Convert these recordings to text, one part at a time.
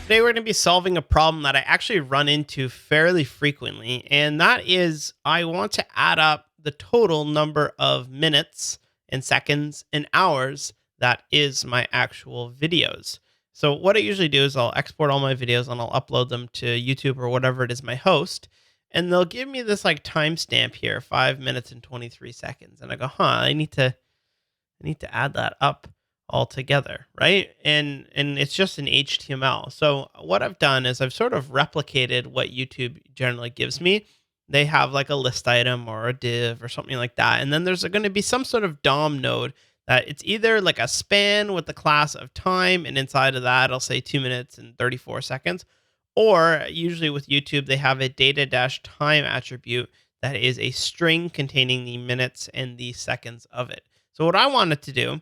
Today, we're going to be solving a problem that I actually run into fairly frequently, and that is I want to add up the total number of minutes and seconds and hours that is my actual videos. So, what I usually do is I'll export all my videos and I'll upload them to YouTube or whatever it is my host, and they'll give me this like timestamp here, 5 minutes and 23 seconds. And I go, I need to add that up all together, right? And it's just in HTML. So what I've done is I've sort of replicated what YouTube generally gives me. They have like a list item or a div or something like that. And then there's going to be some sort of DOM node that it's either like a span with the class of time, and inside of that I'll say 2 minutes and 34 seconds. Or usually with YouTube, they have a data dash time attribute that is a string containing the minutes and the seconds of it. So what I wanted to do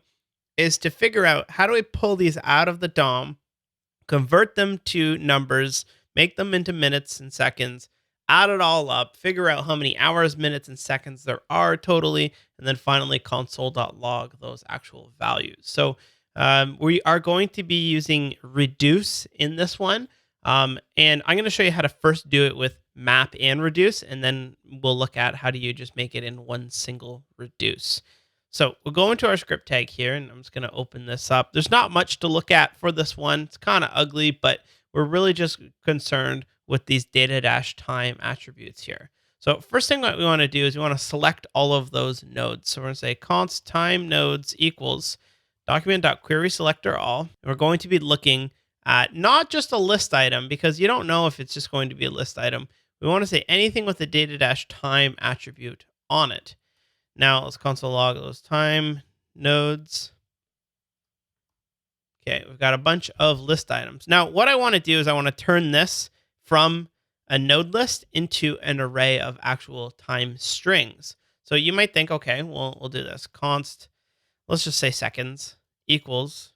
is to figure out how do I pull these out of the DOM, convert them to numbers, make them into minutes and seconds, add it all up, figure out how many hours, minutes, and seconds there are totally, and then finally console.log those actual values. So we are going to be using reduce in this one. And I'm going to show you how to first do it with map and reduce, and then we'll look at how do you just make it in one single reduce. So we'll go into our script tag here, and I'm just going to open this up. There's not much to look at for this one. It's kind of ugly, but we're really just concerned with these data dash time attributes here. So first thing that we want to do is we want to select all of those nodes. So we're going to say const time nodes equals document.querySelector all. And we're going to be looking at not just a list item, because you don't know if it's just going to be a list item. We want to say anything with the data dash time attribute on it. Now let's console log those time nodes. Okay, we've got a bunch of list items. Now, what I want to do is I want to turn this from a node list into an array of actual time strings. So you might think, okay, well, we'll do this. Const, let's just say seconds equals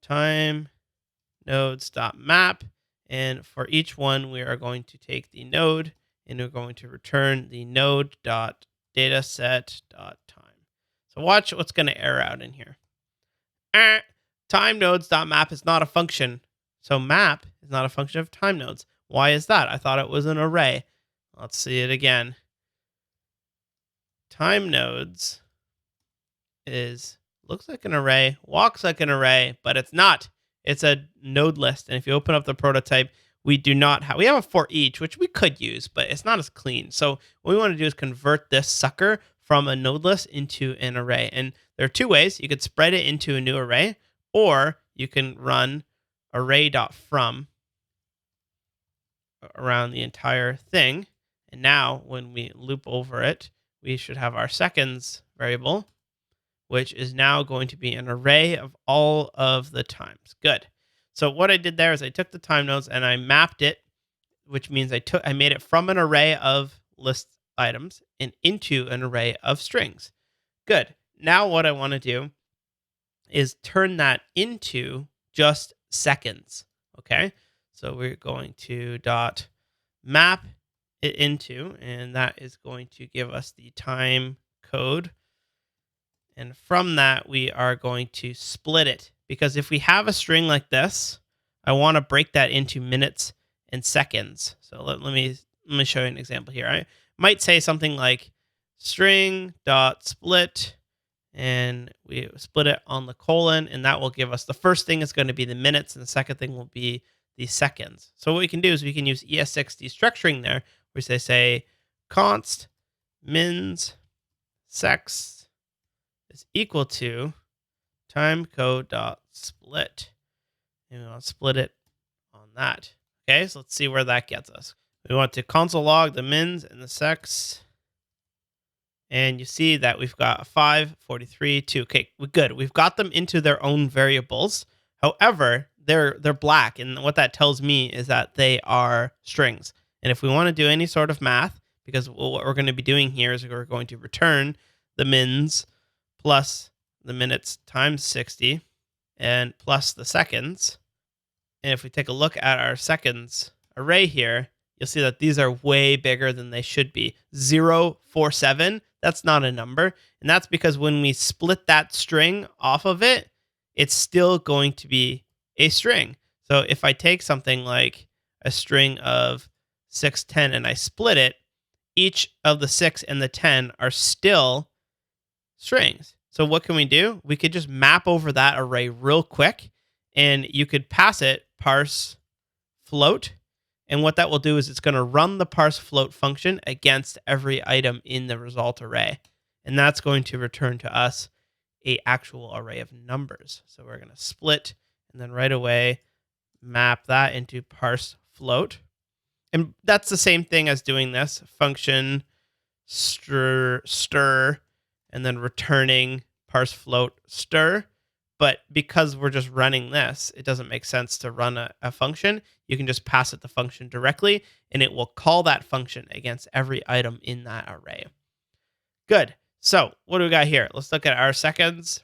time nodes.map. And for each one, we are going to take the node and we're going to return the node.dataset.time. So watch what's going to error out in here. Time nodes.map is not a function. So map is not a function of time nodes. Why is that? I thought it was an array. Let's see it again. Time nodes looks like an array, walks like an array, but it's not. It's a node list. And if you open up the prototype, we have a for each, which we could use, but it's not as clean. So what we want to do is convert this sucker from a node list into an array. And there are two ways. You could spread it into a new array, or you can run array.from around the entire thing. And now when we loop over it, we should have our seconds variable, which is now going to be an array of all of the times. Good. So what I did there is I took the time nodes and I mapped it, which means I made it from an array of list items and into an array of strings. Good. Now what I want to do is turn that into just seconds. Okay. So we're going to map it into, and that is going to give us the time code. And from that, we are going to split it, because if we have a string like this, I want to break that into minutes and seconds. So let me show you an example here. I might say something like string.split, and we split it on the colon, and that will give us the first thing is going to be the minutes, and the second thing will be the seconds. So what we can do is we can use ES6 destructuring there, where they say const mins sex is equal to timecode.split. And we want to split it on that. Okay, so let's see where that gets us. We want to console log the mins and the sex. And you see that we've got 5, 43, 2. Okay, good. We've got them into their own variables. However, they're black. And what that tells me is that they are strings. And if we want to do any sort of math, because what we're going to be doing here is we're going to return the mins plus the minutes times 60 and plus the seconds. And if we take a look at our seconds array here, you'll see that these are way bigger than they should be. 047, that's not a number. And that's because when we split that string off of it, it's still going to be a string. So if I take something like a string of 6, 10, and I split it, each of the 6 and the 10 are still strings. So what can we do? We could just map over that array real quick, and you could pass it parse float. And what that will do is it's going to run the parse float function against every item in the result array. And that's going to return to us a actual array of numbers. So we're going to split and then right away map that into parse float. And that's the same thing as doing this function stir and then returning parse float stir. But because we're just running this, it doesn't make sense to run a function. You can just pass it the function directly, and it will call that function against every item in that array. Good. So what do we got here? Let's look at our seconds.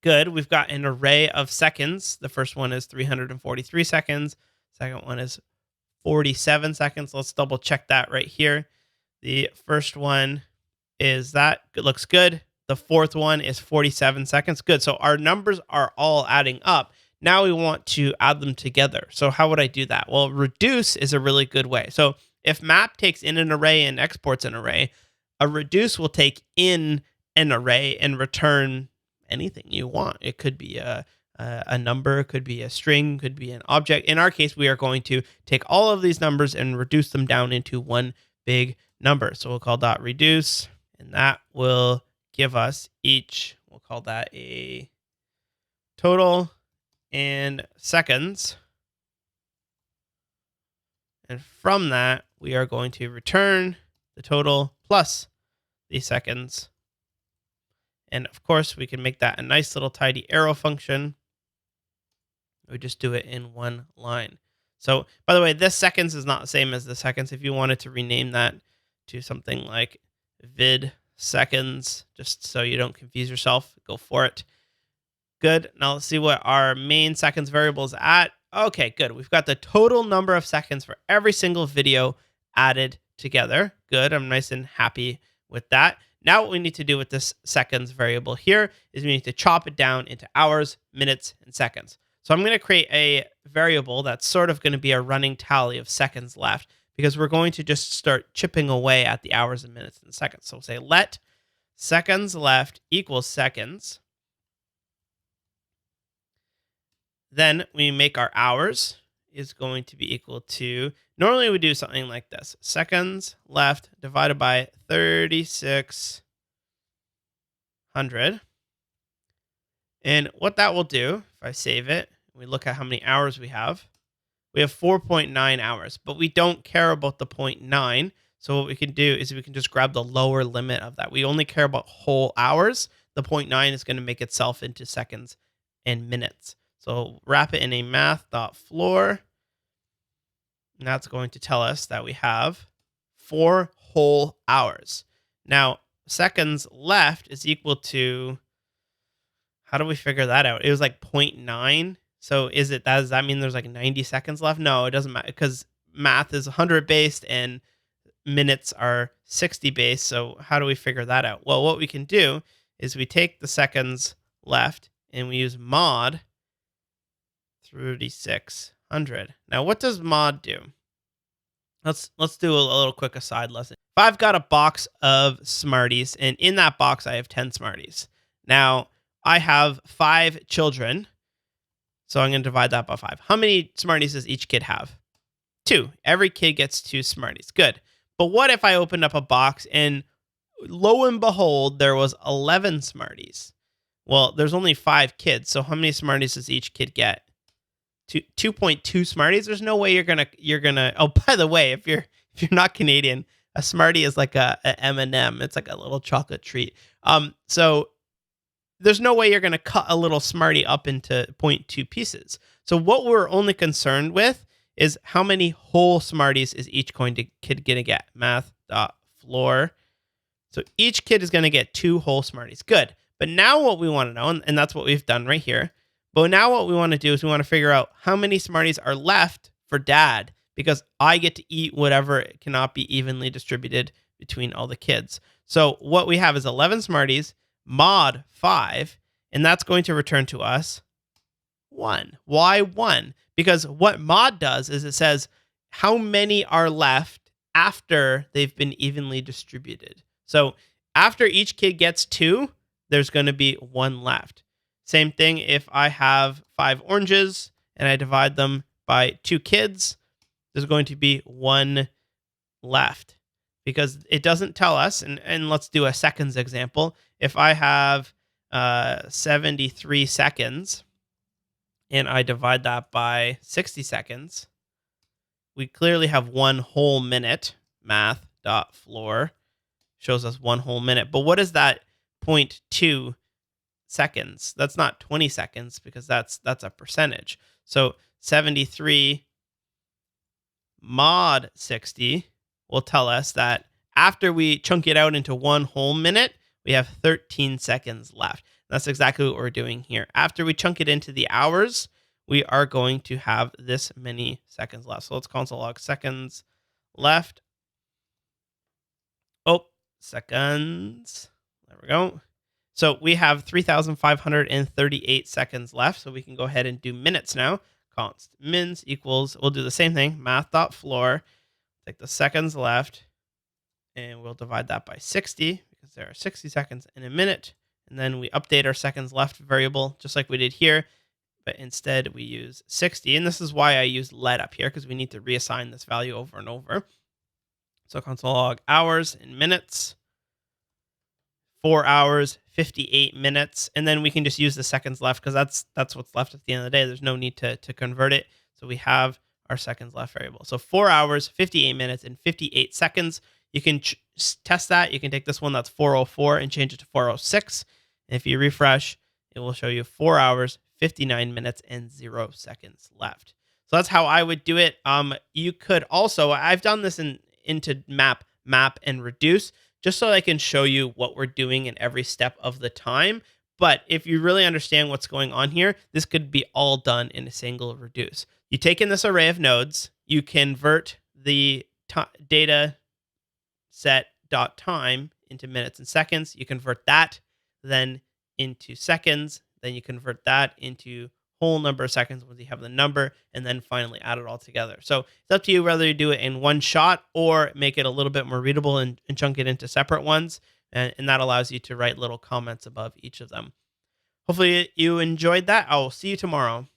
Good. We've got an array of seconds. The first one is 343 seconds. Second one is 47 seconds. Let's double check that right here. The first one is that. It looks good. The fourth one is 47 seconds. Good. So our numbers are all adding up. Now we want to add them together. So how would I do that? Well, reduce is a really good way. So if map takes in an array and exports an array, a reduce will take in an array and return anything you want. It could be a number, it could be a string, could be an object. In our case, we are going to take all of these numbers and reduce them down into one big number. So we'll call dot reduce, and that will give us each, we'll call that a total and seconds. And from that, we are going to return the total plus the seconds. And of course, we can make that a nice little tidy arrow function. We just do it in one line. So by the way, this seconds is not the same as the seconds. If you wanted to rename that to something like vid seconds, just so you don't confuse yourself, go for it. Good. Now let's see what our main seconds variable is at. Okay, good. We've got the total number of seconds for every single video added together. Good. I'm nice and happy with that. Now what we need to do with this seconds variable here is we need to chop it down into hours, minutes, and seconds. So I'm going to create a variable that's sort of going to be a running tally of seconds left, because we're going to just start chipping away at the hours and minutes and seconds. So we'll say let seconds left equals seconds. Then we make our hours is going to be equal to, normally we do something like this. Seconds left divided by 3600. And what that will do, if I save it, we look at how many hours we have 4.9 hours, but we don't care about the 0.9. So what we can do is we can just grab the lower limit of that. We only care about whole hours. The 0.9 is going to make itself into seconds and minutes. So wrap it in a math.floor. And that's going to tell us that we have 4 whole hours. Now, seconds left is equal to, how do we figure that out? It was like 0.9. So does that mean there's like 90 seconds left? No, it doesn't matter, because math is 100 based and minutes are 60 based. So how do we figure that out? Well, what we can do is we take the seconds left and we use mod 3600. Now, what does mod do? Let's do a little quick aside lesson. If I've got a box of Smarties, and in that box I have 10 Smarties. Now, I have 5 children, so I'm going to divide that by 5. How many Smarties does each kid have? 2. Every kid gets 2 Smarties. Good. But what if I opened up a box and lo and behold, there was 11 Smarties? Well, there's only 5 kids, so how many Smarties does each kid get? 2.2 Smarties. There's no way you're gonna. Oh, by the way, if you're not Canadian, a Smartie is like a M&M. It's like a little chocolate treat. So there's no way you're gonna cut a little Smartie up into 0.2 pieces. So what we're only concerned with is how many whole Smarties is each kid gonna get. Math.floor. So each kid is gonna get 2 whole Smarties. Good. But now what we want to know, and that's what we've done right here. But now what we want to do is we want to figure out how many Smarties are left for dad, because I get to eat whatever cannot be evenly distributed between all the kids. So what we have is 11 Smarties, mod 5, and that's going to return to us 1. Why 1? Because what mod does is it says how many are left after they've been evenly distributed. So after each kid gets 2, there's going to be 1 left. Same thing if I have 5 oranges and I divide them by 2 kids, there's going to be 1 left because it doesn't tell us. And let's do a seconds example. If I have 73 seconds and I divide that by 60 seconds, we clearly have 1 whole minute. Math.floor shows us 1 whole minute. But what is that 0.2 seconds? That's not 20 seconds because that's a percentage. So 73 mod 60 will tell us that after we chunk it out into 1 whole minute, we have 13 seconds left. That's exactly what we're doing here. After we chunk it into the hours, we are going to have this many seconds left. So let's console log seconds left. Oh, seconds. There we go. So we have 3,538 seconds left. So we can go ahead and do minutes now. Const mins equals, we'll do the same thing, math.floor, take the seconds left, and we'll divide that by 60 because there are 60 seconds in a minute. And then we update our seconds left variable just like we did here, but instead we use 60. And this is why I use let up here because we need to reassign this value over and over. So console log hours and minutes, 4 hours, 58 minutes, and then we can just use the seconds left because that's what's left at the end of the day. There's no need to convert it. So we have our seconds left variable. So 4 hours, 58 minutes, and 58 seconds. You can test that. You can take this one that's 4:04 and change it to 4:06. And if you refresh, it will show you 4 hours, 59 minutes, and 0 seconds left. So that's how I would do it. You could also, I've done this into map, and reduce, just so I can show you what we're doing in every step of the time. But if you really understand what's going on here, this could be all done in a single reduce. You take in this array of nodes, you convert the data set dot time into minutes and seconds. You convert that then into seconds. Then you convert that into whole number of seconds once you have the number, and then finally add it all together. So it's up to you whether you do it in one shot or make it a little bit more readable and chunk it into separate ones. And that allows you to write little comments above each of them. Hopefully you enjoyed that. I will see you tomorrow.